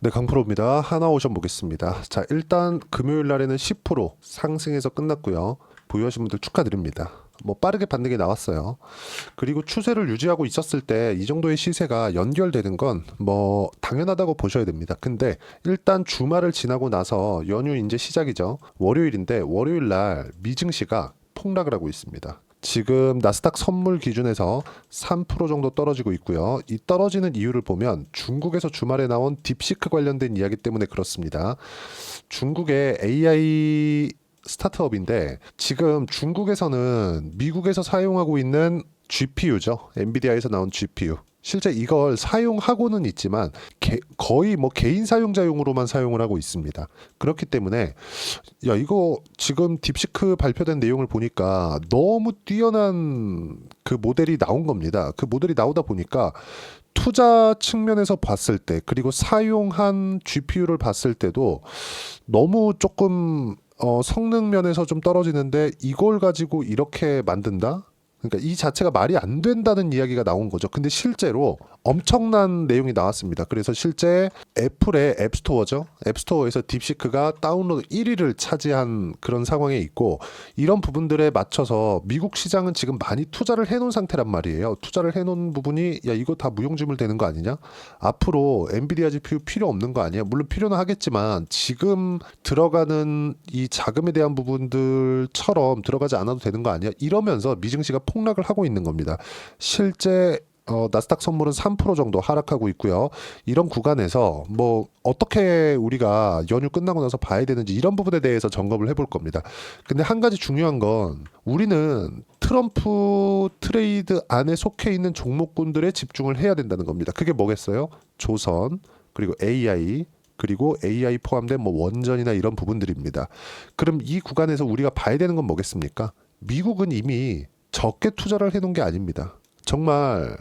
네, 강프로입니다. 하나오션 보겠습니다. 자, 일단 금요일 날에는 10% 상승해서 끝났고요. 보유하신 분들 축하드립니다. 뭐 빠르게 반등이 나왔어요. 그리고 추세를 유지하고 있었을 때 이 정도의 시세가 연결되는 건 뭐 당연하다고 보셔야 됩니다. 근데 일단 주말을 지나고 나서 연휴 이제 시작이죠. 월요일인데 월요일 날 미증시가 폭락을 하고 있습니다. 지금 나스닥 선물 기준에서 3% 정도 떨어지고 있고요. 이 떨어지는 이유를 보면 중국에서 주말에 나온 딥시크 관련된 이야기 때문에 그렇습니다. 중국의 AI 스타트업인데 지금 중국에서는 미국에서 사용하고 있는 GPU죠. 엔비디아에서 나온 GPU. 실제 이걸 사용하고는 있지만 거의 뭐 개인 사용자용으로만 사용을 하고 있습니다. 그렇기 때문에 야 이거 지금 딥시크 발표된 내용을 보니까 너무 뛰어난 그 모델이 나온 겁니다. 그 모델이 나오다 보니까 투자 측면에서 봤을 때 그리고 사용한 GPU를 봤을 때도 너무 조금 성능 면에서 좀 떨어지는데 이걸 가지고 이렇게 만든다? 그러니까 이 자체가 말이 안 된다는 이야기가 나온 거죠. 근데 실제로 엄청난 내용이 나왔습니다. 그래서 실제 애플의 앱스토어죠. 앱스토어에서 딥시크가 다운로드 1위를 차지한 그런 상황에 있고 이런 부분들에 맞춰서 미국 시장은 지금 많이 투자를 해놓은 상태란 말이에요. 투자를 해놓은 부분이 야 이거 다 무용지물 되는 거 아니냐? 앞으로 엔비디아 GPU 필요 없는 거 아니야? 물론 필요는 하겠지만 지금 들어가는 이 자금에 대한 부분들처럼 들어가지 않아도 되는 거 아니야? 이러면서 미증시가 폭락을 하고 있는 겁니다. 실제 나스닥 선물은 3% 정도 하락하고 있고요. 이런 구간에서 뭐 어떻게 우리가 연휴 끝나고 나서 봐야 되는지 이런 부분에 대해서 점검을 해볼 겁니다. 근데 한 가지 중요한 건 우리는 트럼프 트레이드 안에 속해 있는 종목군들에 집중을 해야 된다는 겁니다. 그게 뭐겠어요? 조선, 그리고 AI, 그리고 AI 포함된 뭐 원전이나 이런 부분들입니다. 그럼 이 구간에서 우리가 봐야 되는 건 뭐겠습니까? 미국은 이미 적게 투자를 해놓은 게 아닙니다. 정말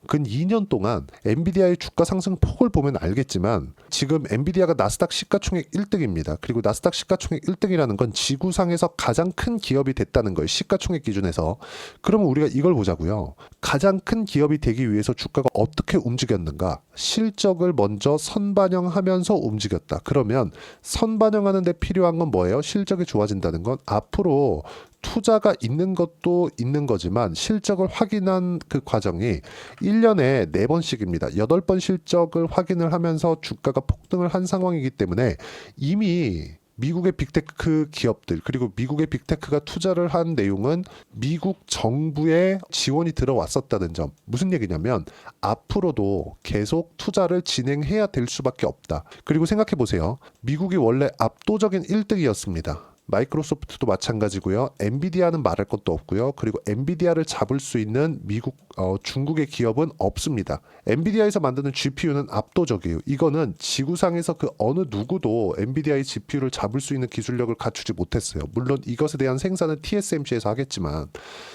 근 2년 동안 엔비디아의 주가 상승 폭을 보면 알겠지만 지금 엔비디아가 나스닥 시가총액 1등입니다. 그리고 나스닥 시가총액 1등이라는 건 지구상에서 가장 큰 기업이 됐다는 거예요. 시가총액 기준에서. 그러면 우리가 이걸 보자고요. 가장 큰 기업이 되기 위해서 주가가 어떻게 움직였는가? 실적을 먼저 선반영하면서 움직였다. 그러면 선반영하는 데 필요한 건 뭐예요? 실적이 좋아진다는 건 앞으로 투자가 있는 것도 있는 거지만 실적을 확인한 그 과정이 1년에 4번씩입니다. 8번 실적을 확인을 하면서 주가가 폭등을 한 상황이기 때문에 이미 미국의 빅테크 기업들 그리고 미국의 빅테크가 투자를 한 내용은 미국 정부의 지원이 들어왔었다는 점. 무슨 얘기냐면 앞으로도 계속 투자를 진행해야 될 수밖에 없다. 그리고 생각해 보세요. 미국이 원래 압도적인 1등이었습니다. 마이크로소프트도 마찬가지고요. 엔비디아는 말할 것도 없고요. 그리고 엔비디아를 잡을 수 있는 중국의 기업은 없습니다. 엔비디아에서 만드는 GPU는 압도적이에요. 이거는 지구상에서 그 어느 누구도 엔비디아의 GPU를 잡을 수 있는 기술력을 갖추지 못했어요. 물론 이것에 대한 생산은 TSMC에서 하겠지만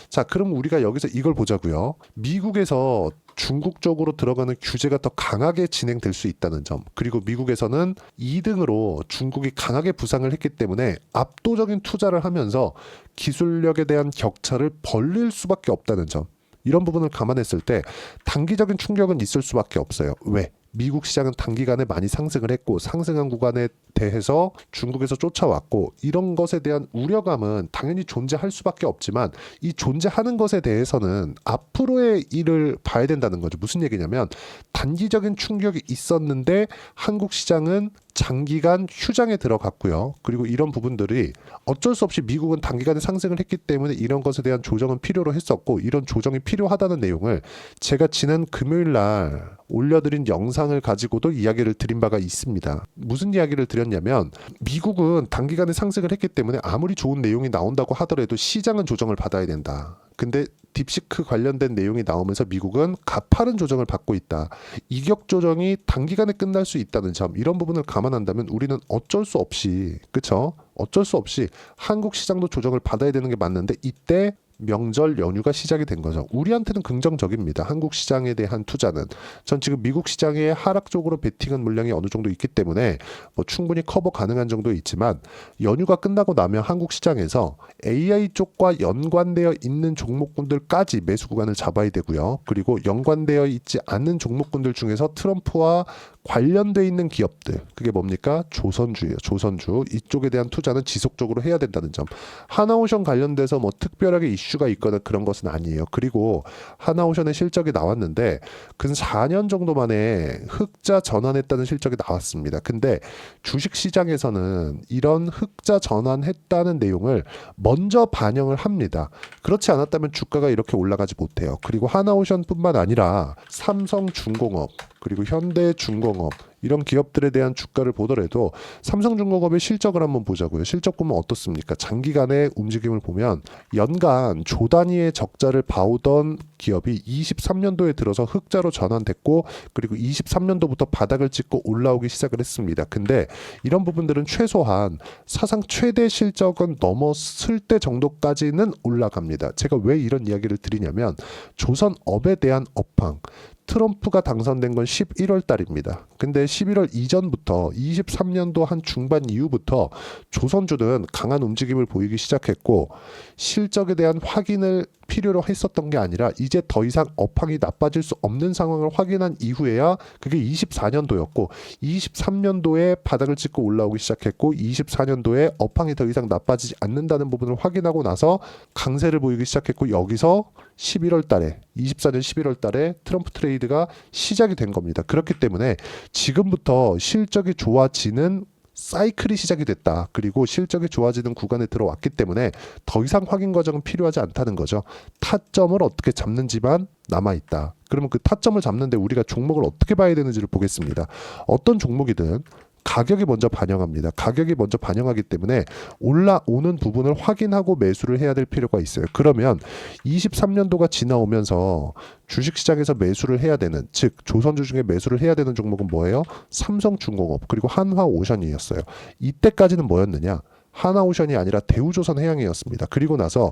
자, 그럼 우리가 여기서 이걸 보자고요. 미국에서 중국 쪽으로 들어가는 규제가 더 강하게 진행될 수 있다는 점. 그리고 미국에서는 2등으로 중국이 강하게 부상을 했기 때문에 압도적인 투자를 하면서 기술력에 대한 격차를 벌릴 수밖에 없다는 점. 이런 부분을 감안했을 때 단기적인 충격은 있을 수밖에 없어요. 왜? 미국 시장은 단기간에 많이 상승을 했고 상승한 구간에 대해서 중국에서 쫓아왔고 이런 것에 대한 우려감은 당연히 존재할 수밖에 없지만 이 존재하는 것에 대해서는 앞으로의 일을 봐야 된다는 거죠. 무슨 얘기냐면 단기적인 충격이 있었는데 한국 시장은 장기간 휴장에 들어갔고요. 그리고 이런 부분들이 어쩔 수 없이 미국은 단기간에 상승을 했기 때문에 이런 것에 대한 조정은 필요로 했었고 이런 조정이 필요하다는 내용을 제가 지난 금요일 날 올려드린 영상을 가지고도 이야기를 드린 바가 있습니다. 무슨 이야기를 드렸냐면 미국은 단기간에 상승을 했기 때문에 아무리 좋은 내용이 나온다고 하더라도 시장은 조정을 받아야 된다. 근데 딥시크 관련된 내용이 나오면서 미국은 가파른 조정을 받고 있다. 이격 조정이 단기간에 끝날 수 있다는 점 이런 부분을 감안한다면 우리는 어쩔 수 없이 그쵸? 어쩔 수 없이 한국 시장도 조정을 받아야 되는 게 맞는데 이때 명절 연휴가 시작이 된 거죠. 우리한테는 긍정적입니다. 한국 시장에 대한 투자는. 전 지금 미국 시장의 하락 쪽으로 베팅한 물량이 어느 정도 있기 때문에 뭐 충분히 커버 가능한 정도 있지만 연휴가 끝나고 나면 한국 시장에서 AI 쪽과 연관되어 있는 종목군들까지 매수 구간을 잡아야 되고요. 그리고 연관되어 있지 않은 종목군들 중에서 트럼프와 관련돼 있는 기업들, 그게 뭡니까? 조선주예요. 조선주. 이쪽에 대한 투자는 지속적으로 해야 된다는 점. 하나오션 관련돼서 뭐 특별하게 이슈가 있거나 그런 것은 아니에요. 그리고 하나오션의 실적이 나왔는데 근 4년 정도 만에 흑자 전환했다는 실적이 나왔습니다. 근데 주식시장에서는 이런 흑자 전환했다는 내용을 먼저 반영을 합니다. 그렇지 않았다면 주가가 이렇게 올라가지 못해요. 그리고 하나오션뿐만 아니라 삼성중공업, 그리고 현대중공업, 이런 기업들에 대한 주가를 보더라도 삼성중공업의 실적을 한번 보자고요. 실적 보면 어떻습니까? 장기간의 움직임을 보면 연간 조 단위의 적자를 봐오던 기업이 23년도에 들어서 흑자로 전환됐고, 그리고 23년도부터 바닥을 찍고 올라오기 시작을 했습니다. 근데 이런 부분들은 최소한 사상 최대 실적은 넘었을 때 정도까지는 올라갑니다. 제가 왜 이런 이야기를 드리냐면 조선업에 대한 업황, 트럼프가 당선된 건 11월 달입니다. 근데 11월 이전부터 23년도 한 중반 이후부터 조선주는 강한 움직임을 보이기 시작했고, 실적에 대한 확인을 필요로 했었던 게 아니라 이제 더 이상 업황이 나빠질 수 없는 상황을 확인한 이후에야, 그게 24년도였고 23년도에 바닥을 찍고 올라오기 시작했고 24년도에 업황이 더 이상 나빠지지 않는다는 부분을 확인하고 나서 강세를 보이기 시작했고, 여기서 11월 달에 24년 11월 달에 트럼프 트레이드가 시작이 된 겁니다. 그렇기 때문에 지금부터 실적이 좋아지는 사이클이 시작이 됐다. 그리고 실적이 좋아지는 구간에 들어왔기 때문에 더 이상 확인 과정은 필요하지 않다는 거죠. 타점을 어떻게 잡는지만 남아있다. 그러면 그 타점을 잡는데 우리가 종목을 어떻게 봐야 되는지를 보겠습니다. 어떤 종목이든 가격이 먼저 반영합니다. 가격이 먼저 반영하기 때문에 올라오는 부분을 확인하고 매수를 해야 될 필요가 있어요. 그러면 23년도가 지나오면서 주식시장에서 매수를 해야 되는, 즉 조선주 중에 매수를 해야 되는 종목은 뭐예요? 삼성중공업 그리고 한화오션이었어요. 이때까지는 뭐였느냐? 하나오션이 아니라 대우조선해양이었습니다. 그리고 나서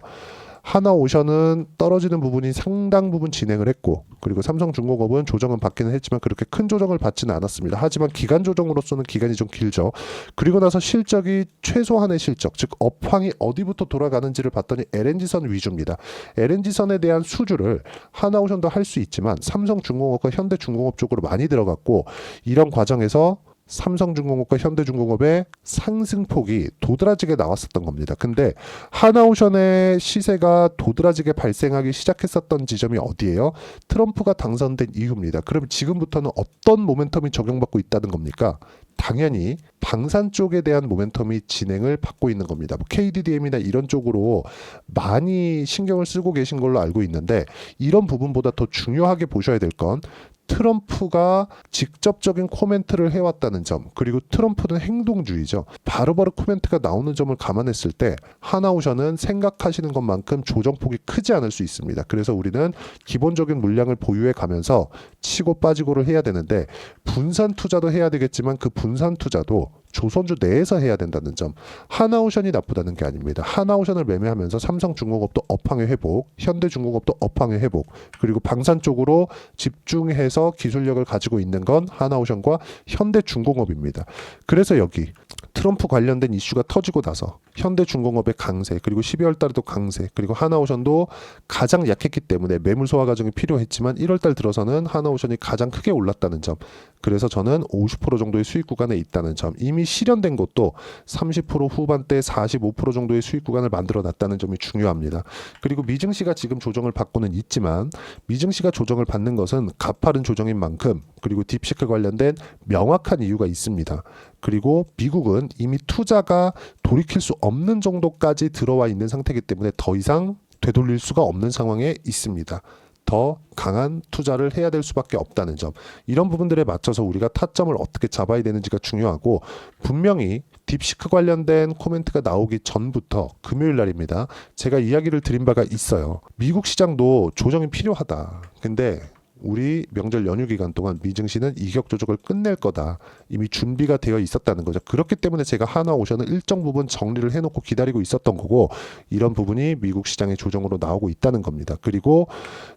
하나오션은 떨어지는 부분이 상당 부분 진행을 했고, 그리고 삼성중공업은 조정은 받기는 했지만 그렇게 큰 조정을 받지는 않았습니다. 하지만 기간 조정으로서는 기간이 좀 길죠. 그리고 나서 실적이 최소한의 실적, 즉 업황이 어디부터 돌아가는지를 봤더니 LNG선 위주입니다. LNG선에 대한 수주를 하나오션도 할 수 있지만 삼성중공업과 현대중공업 쪽으로 많이 들어갔고, 이런 과정에서 삼성중공업과 현대중공업의 상승폭이 도드라지게 나왔었던 겁니다. 근데 하나오션의 시세가 도드라지게 발생하기 시작했었던 지점이 어디예요? 트럼프가 당선된 이후입니다. 그럼 지금부터는 어떤 모멘텀이 적용받고 있다는 겁니까? 당연히 방산 쪽에 대한 모멘텀이 진행을 받고 있는 겁니다. 뭐 KDDM이나 이런 쪽으로 많이 신경을 쓰고 계신 걸로 알고 있는데, 이런 부분보다 더 중요하게 보셔야 될 건 트럼프가 직접적인 코멘트를 해왔다는 점, 그리고 트럼프는 행동주의죠. 바로바로 코멘트가 나오는 점을 감안했을 때 하나오션은 생각하시는 것만큼 조정폭이 크지 않을 수 있습니다. 그래서 우리는 기본적인 물량을 보유해 가면서 치고 빠지고를 해야 되는데, 분산 투자도 해야 되겠지만 그 분산 투자도 조선주 내에서 해야 된다는 점. 하나오션이 나쁘다는 게 아닙니다. 하나오션을 매매하면서 삼성중공업도 업황의 회복, 현대중공업도 업황의 회복, 그리고 방산 쪽으로 집중해서 기술력을 가지고 있는 건 하나오션과 현대중공업입니다. 그래서 여기 트럼프 관련된 이슈가 터지고 나서 현대중공업의 강세, 그리고 12월 달에도 강세, 그리고 하나오션도 가장 약했기 때문에 매물 소화 과정이 필요했지만 1월 달 들어서는 하나오션이 가장 크게 올랐다는 점. 그래서 저는 50% 정도의 수익 구간에 있다는 점. 이미 실현된 것도 30% 후반대 45% 정도의 수익 구간을 만들어 놨다는 점이 중요합니다. 그리고 미증시가 지금 조정을 받고는 있지만, 미증시가 조정을 받는 것은 가파른 조정인 만큼, 그리고 딥시크 관련된 명확한 이유가 있습니다. 그리고 미국은 이미 투자가 돌이킬 수 없는 정도까지 들어와 있는 상태이기 때문에 더 이상 되돌릴 수가 없는 상황에 있습니다. 더 강한 투자를 해야 될 수밖에 없다는 점. 이런 부분들에 맞춰서 우리가 타점을 어떻게 잡아야 되는지가 중요하고, 분명히 딥시크 관련된 코멘트가 나오기 전부터 금요일 날입니다. 제가 이야기를 드린 바가 있어요. 미국 시장도 조정이 필요하다. 근데 우리 명절 연휴 기간 동안 미증시는 이격 조정을 끝낼 거다. 이미 준비가 되어 있었다는 거죠. 그렇기 때문에 제가 하나오션은 일정 부분 정리를 해놓고 기다리고 있었던 거고, 이런 부분이 미국 시장의 조정으로 나오고 있다는 겁니다. 그리고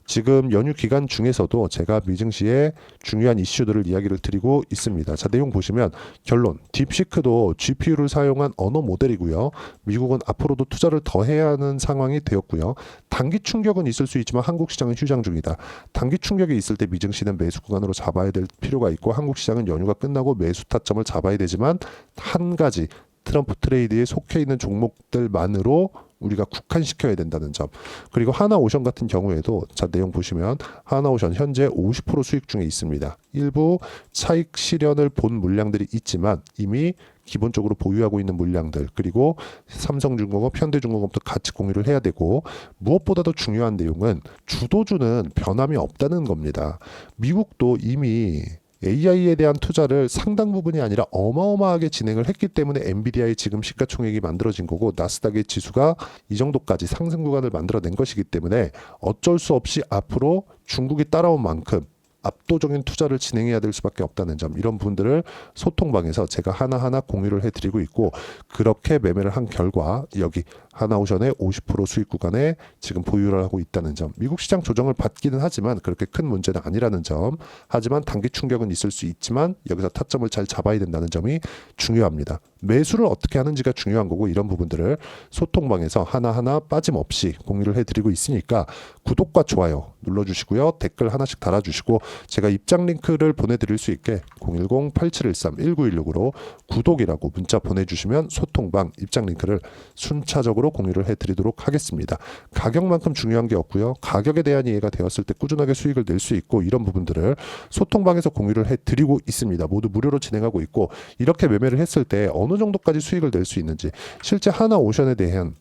지금 연휴 기간 중에서도 제가 미증시의 중요한 이슈들을 이야기를 드리고 있습니다. 자, 내용 보시면 결론, 딥시크도 GPU를 사용한 언어 모델이고요. 미국은 앞으로도 투자를 더 해야 하는 상황이 되었고요. 단기 충격은 있을 수 있지만 한국 시장은 휴장 중이다. 단기 충격이 있을 때 미증시는 매수 구간으로 잡아야 될 필요가 있고, 한국 시장은 연휴가 끝나고 매수 타점을 잡아야 되지만, 한 가지 트럼프 트레이드에 속해 있는 종목들만으로 우리가 국한시켜야 된다는 점. 그리고 하나오션 같은 경우에도 자, 내용 보시면 하나오션 현재 50% 수익 중에 있습니다. 일부 차익 실현을 본 물량들이 있지만 이미 기본적으로 보유하고 있는 물량들, 그리고 삼성중공업, 현대중공업도 같이 공유를 해야 되고, 무엇보다도 중요한 내용은 주도주는 변함이 없다는 겁니다. 미국도 이미 AI에 대한 투자를 상당 부분이 아니라 어마어마하게 진행을 했기 때문에 엔비디아의 지금 시가총액이 만들어진 거고, 나스닥의 지수가 이 정도까지 상승 구간을 만들어낸 것이기 때문에 어쩔 수 없이 앞으로 중국이 따라온 만큼 압도적인 투자를 진행해야 될 수밖에 없다는 점, 이런 부분들을 소통방에서 제가 하나하나 공유를 해드리고 있고, 그렇게 매매를 한 결과 여기 하나오션의 50% 수익 구간에 지금 보유를 하고 있다는 점, 미국 시장 조정을 받기는 하지만 그렇게 큰 문제는 아니라는 점, 하지만 단기 충격은 있을 수 있지만 여기서 타점을 잘 잡아야 된다는 점이 중요합니다. 매수를 어떻게 하는지가 중요한 거고, 이런 부분들을 소통방에서 하나하나 빠짐없이 공유를 해드리고 있으니까 구독과 좋아요 눌러주시고요. 댓글 하나씩 달아주시고, 제가 입장 링크를 보내드릴 수 있게 010-8713-1916으로 구독이라고 문자 보내주시면 소통방 입장 링크를 순차적으로 공유를 해드리도록 하겠습니다. 가격만큼 중요한 게 없고요. 가격에 대한 이해가 되었을 때 꾸준하게 수익을 낼 수 있고, 이런 부분들을 소통방에서 공유를 해드리고 있습니다. 모두 무료로 진행하고 있고, 이렇게 매매를 했을 때 어느 정도까지 수익을 낼 수 있는지, 실제 하나오션에 대한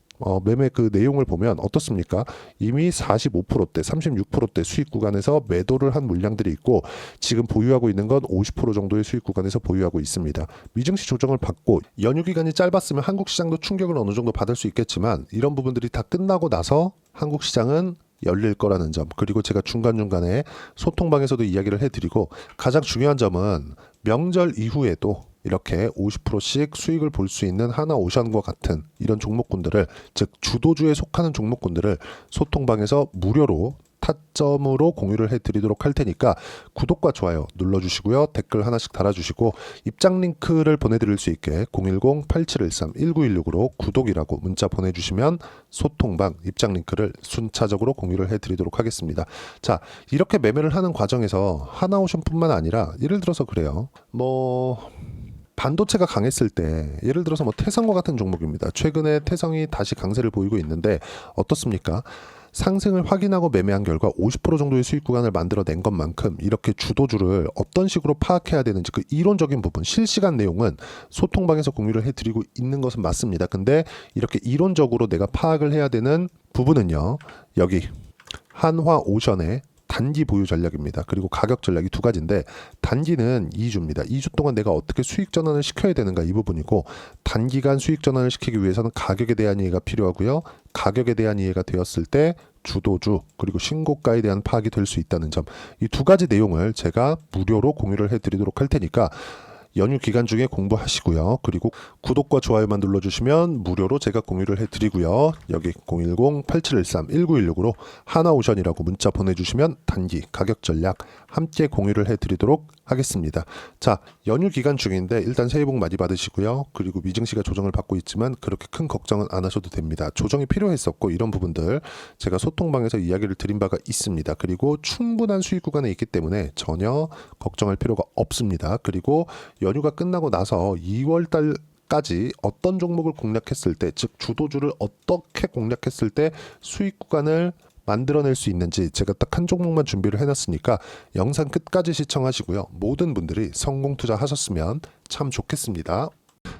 매매 그 내용을 보면 어떻습니까? 이미 45%대, 36%대 수익 구간에서 매도를 한 물량들이 있고, 지금 보유하고 있는 건 50% 정도의 수익 구간에서 보유하고 있습니다. 미증시 조정을 받고 연휴 기간이 짧았으면 한국 시장도 충격을 어느 정도 받을 수 있겠지만, 이런 부분들이 다 끝나고 나서 한국 시장은 열릴 거라는 점, 그리고 제가 중간중간에 소통방에서도 이야기를 해드리고, 가장 중요한 점은 명절 이후에도 이렇게 50%씩 수익을 볼 수 있는 하나오션과 같은 이런 종목군들을, 즉 주도주에 속하는 종목군들을 소통방에서 무료로 타점으로 공유를 해드리도록 할 테니까 구독과 좋아요 눌러주시고요. 댓글 하나씩 달아주시고, 입장 링크를 보내드릴 수 있게 010-8713-1916으로 구독이라고 문자 보내주시면 소통방 입장 링크를 순차적으로 공유를 해드리도록 하겠습니다. 자, 이렇게 매매를 하는 과정에서 하나오션뿐만 아니라, 예를 들어서 그래요. 반도체가 강했을 때, 예를 들어서 태성과 같은 종목입니다. 최근에 태성이 다시 강세를 보이고 있는데 어떻습니까? 상승을 확인하고 매매한 결과 50% 정도의 수익 구간을 만들어낸 것만큼, 이렇게 주도주를 어떤 식으로 파악해야 되는지 그 이론적인 부분, 실시간 내용은 소통방에서 공유를 해드리고 있는 것은 맞습니다. 근데 이렇게 이론적으로 내가 파악을 해야 되는 부분은요, 여기 한화오션의 단기 보유 전략입니다. 그리고 가격 전략이 두 가지인데, 단기는 2주입니다. 2주 동안 내가 어떻게 수익 전환을 시켜야 되는가, 이 부분이고, 단기간 수익 전환을 시키기 위해서는 가격에 대한 이해가 필요하고요. 가격에 대한 이해가 되었을 때 주도주, 그리고 신고가에 대한 파악이 될 수 있다는 점, 이 두 가지 내용을 제가 무료로 공유를 해드리도록 할 테니까 연휴 기간 중에 공부하시고요. 그리고 구독과 좋아요만 눌러주시면 무료로 제가 공유를 해드리고요. 여기 010-8713-1916으로 하나오션이라고 문자 보내주시면 단기 가격 전략 함께 공유를 해드리도록 하겠습니다. 자, 연휴 기간 중인데 일단 새해 복 많이 받으시고요. 그리고 미증시가 조정을 받고 있지만 그렇게 큰 걱정은 안 하셔도 됩니다. 조정이 필요했었고, 이런 부분들 제가 소통방에서 이야기를 드린 바가 있습니다. 그리고 충분한 수익 구간에 있기 때문에 전혀 걱정할 필요가 없습니다. 그리고 연휴가 끝나고 나서 2월달 까지 어떤 종목을 공략했을 때, 즉 주도주를 어떻게 공략했을 때 수익 구간을 만들어낼 수 있는지 제가 딱 한 종목만 준비를 해놨으니까 영상 끝까지 시청하시고요. 모든 분들이 성공 투자하셨으면 참 좋겠습니다.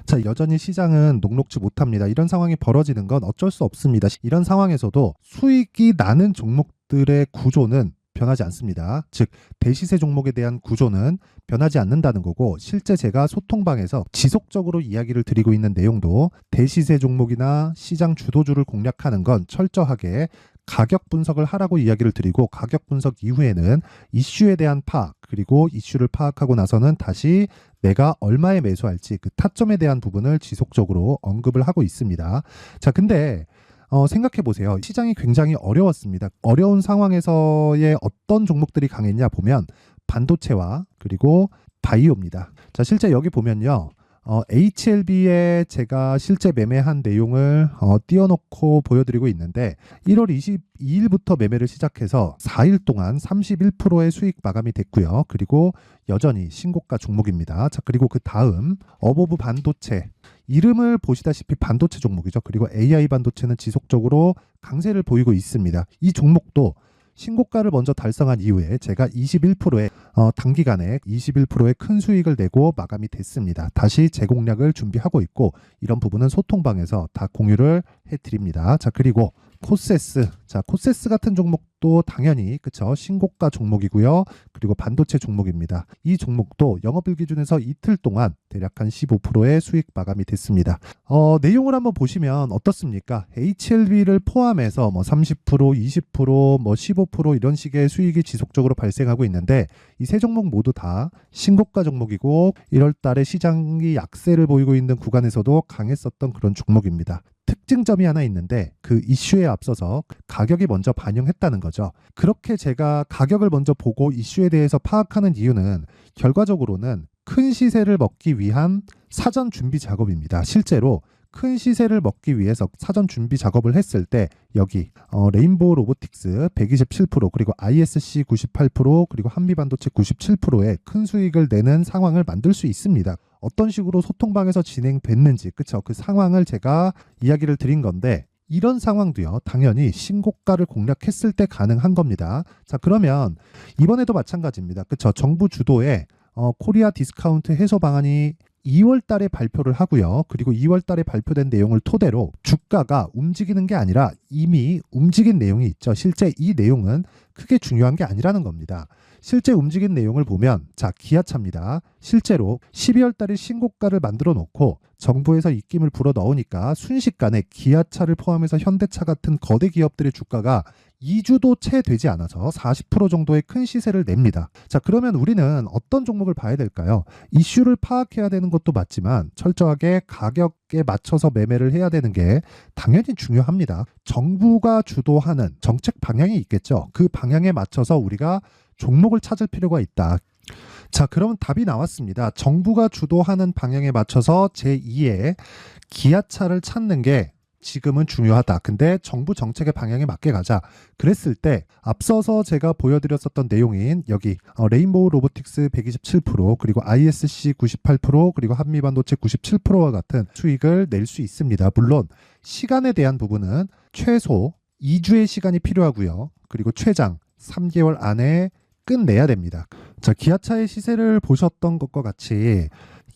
자, 여전히 시장은 녹록지 못합니다. 이런 상황이 벌어지는 건 어쩔 수 없습니다. 이런 상황에서도 수익이 나는 종목들의 구조는 변하지 않습니다. 즉 대시세 종목에 대한 구조는 변하지 않는다는 거고, 실제 제가 소통방에서 지속적으로 이야기를 드리고 있는 내용도 대시세 종목이나 시장 주도주를 공략하는 건 철저하게 가격 분석을 하라고 이야기를 드리고 가격 분석 이후에는 이슈에 대한 파악 그리고 이슈를 파악하고 나서는 다시 내가 얼마에 매수할지 그 타점에 대한 부분을 지속적으로 언급을 하고 있습니다. 자, 근데 생각해 보세요. 시장이 굉장히 어려웠습니다. 어려운 상황에서의 어떤 종목들이 강했냐 보면 반도체와 그리고 바이오입니다. 자, 실제 여기 보면요. HLB에 제가 실제 매매한 내용을 띄워놓고 보여드리고 있는데 1월 22일부터 매매를 시작해서 4일 동안 31%의 수익 마감이 됐고요. 그리고 여전히 신고가 종목입니다. 자, 그리고 그 다음 어보브 반도체 이름을 보시다시피 반도체 종목이죠. 그리고 AI 반도체는 지속적으로 강세를 보이고 있습니다. 이 종목도 신고가를 먼저 달성한 이후에 제가 21%의 단기간에 21%의 큰 수익을 내고 마감이 됐습니다. 다시 재공략을 준비하고 있고 이런 부분은 소통방에서 다 공유를 해드립니다. 자, 그리고 코세스. 자, 코세스 같은 종목도 당연히 그쵸 신고가 종목이고요. 그리고 반도체 종목입니다. 이 종목도 영업일 기준에서 이틀 동안 대략 한 15%의 수익 마감이 됐습니다. 내용을 한번 보시면 어떻습니까? HLB를 포함해서 뭐 30%, 20%, 뭐 15% 이런 식의 수익이 지속적으로 발생하고 있는데 이 세 종목 모두 다 신고가 종목이고 1월 달에 시장이 약세를 보이고 있는 구간에서도 강했었던 그런 종목입니다. 특징점이 하나 있는데 그 이슈에 앞서서 가격이 먼저 반영했다는 거죠. 그렇게 제가 가격을 먼저 보고 이슈에 대해서 파악하는 이유는 결과적으로는 큰 시세를 먹기 위한 사전 준비 작업입니다. 실제로 큰 시세를 먹기 위해서 사전 준비 작업을 했을 때 여기 레인보우 로보틱스 127% 그리고 ISC 98% 그리고 한미반도체 97%의 큰 수익을 내는 상황을 만들 수 있습니다. 어떤 식으로 소통방에서 진행됐는지 그쵸? 그 상황을 제가 이야기를 드린 건데 이런 상황도요 당연히 신고가를 공략했을 때 가능한 겁니다. 자, 그러면 이번에도 마찬가지입니다. 그쵸? 정부 주도의 코리아 디스카운트 해소 방안이 2월 달에 발표를 하고요. 그리고 2월 달에 발표된 내용을 토대로 주가가 움직이는 게 아니라 이미 움직인 내용이 있죠. 실제 이 내용은 크게 중요한 게 아니라는 겁니다. 실제 움직인 내용을 보면 자, 기아차입니다. 실제로 12월 달에 신고가를 만들어 놓고 정부에서 입김을 불어 넣으니까 순식간에 기아차를 포함해서 현대차 같은 거대 기업들의 주가가 2주도 채 되지 않아서 40% 정도의 큰 시세를 냅니다. 자, 그러면 우리는 어떤 종목을 봐야 될까요? 이슈를 파악해야 되는 것도 맞지만 철저하게 가격에 맞춰서 매매를 해야 되는 게 당연히 중요합니다. 정부가 주도하는 정책 방향이 있겠죠. 그 방향에 맞춰서 우리가 종목을 찾을 필요가 있다. 자, 그럼 답이 나왔습니다. 정부가 주도하는 방향에 맞춰서 제2의 기아차를 찾는 게 지금은 중요하다. 근데 정부 정책의 방향에 맞게 가자. 그랬을 때 앞서서 제가 보여드렸었던 내용인 여기 레인보우 로보틱스 127% 그리고 ISC 98% 그리고 한미반도체 97%와 같은 수익을 낼 수 있습니다. 물론 시간에 대한 부분은 최소 2주의 시간이 필요하고요. 그리고 최장 3개월 안에 끝내야 됩니다. 자, 기아차의 시세를 보셨던 것과 같이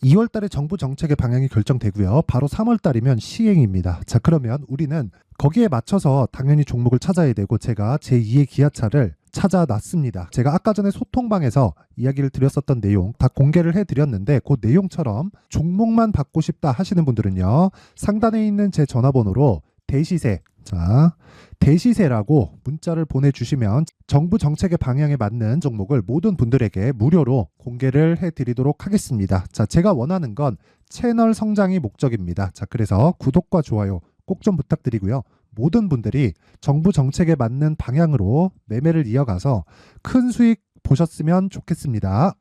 2월 달에 정부 정책의 방향이 결정되고요. 바로 3월 달이면 시행입니다. 자, 그러면 우리는 거기에 맞춰서 당연히 종목을 찾아야 되고 제가 제2의 기아차를 찾아놨습니다. 제가 아까 전에 소통방에서 이야기를 드렸었던 내용 다 공개를 해드렸는데 그 내용처럼 종목만 받고 싶다 하시는 분들은요. 상단에 있는 제 전화번호로 대시세 자, 대시세라고 문자를 보내주시면 정부 정책의 방향에 맞는 종목을 모든 분들에게 무료로 공개를 해드리도록 하겠습니다. 자, 제가 원하는 건 채널 성장이 목적입니다. 자, 그래서 구독과 좋아요 꼭 좀 부탁드리고요. 모든 분들이 정부 정책에 맞는 방향으로 매매를 이어가서 큰 수익 보셨으면 좋겠습니다.